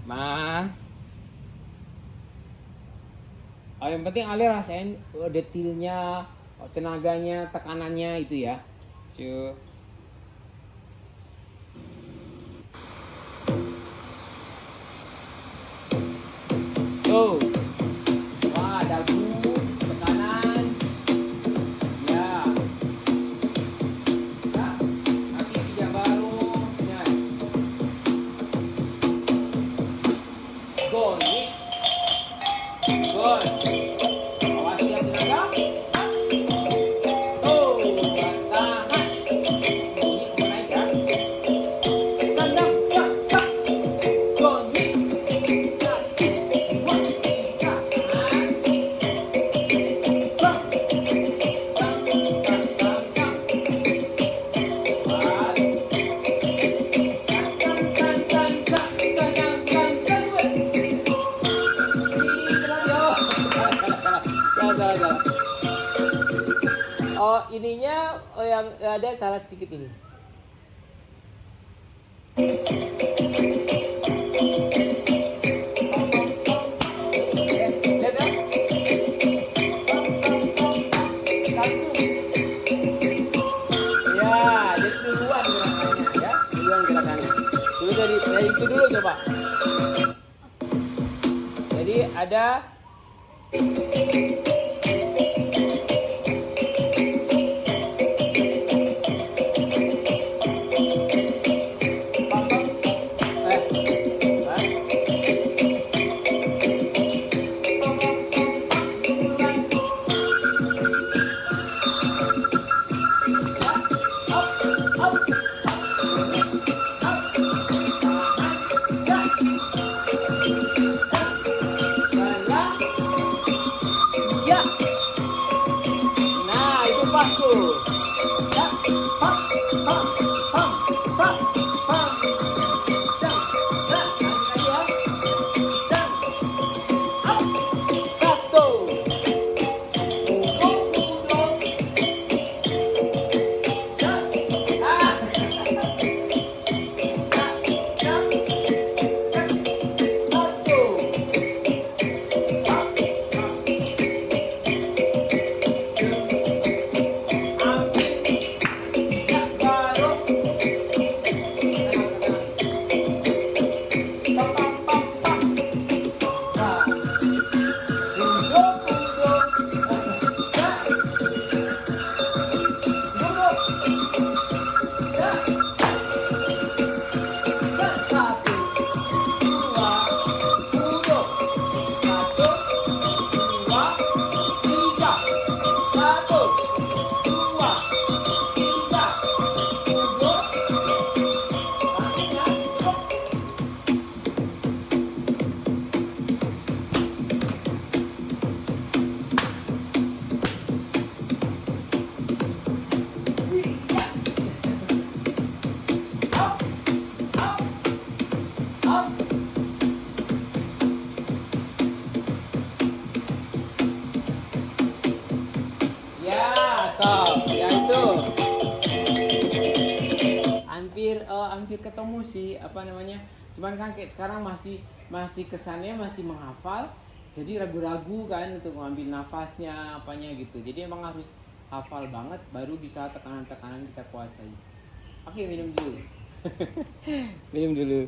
Ma. Oh, yang penting Ale rasain detailnya, tenaganya, tekanannya itu ya. Cuy. Tuh. Wah, dagu, tekanan. Ya. Nah, kaki pijak baru. Ya. Gonik. Bos. Awas ya tenaga. Tuh, tahan. Ini naik ya. Tendang, tak, tak. Gonik. Satu, dua, tiga. Tahan. Bang. Bang, bang, bang, bang. Pas. Tan, tan, tan, tan, tan, tan, tan, tan, weh. Ih, salah, yo. Salah. Oh, ininya yang ada salah sedikit ini. Lihat ya. Langsung. Ya, jadi duluan gerakannya ya. Duluan gerakannya. Dulu dari itu dulu coba. Jadi ada ya. Nah, itu pas tuh. Ya, pam, pam, pam, pam, pam. Dan, lanjut lagi ya. Dan, up. Satu. Udo. Dan, ah. Satu. Ya itu hampir ketemu sih apa namanya, cuman kan kayak sekarang masih kesannya masih menghafal, jadi ragu-ragu kan untuk ngambil nafasnya apanya gitu, jadi emang harus hafal banget baru bisa tekanan-tekanan kita kuasai. Oke, minum dulu. Minum dulu.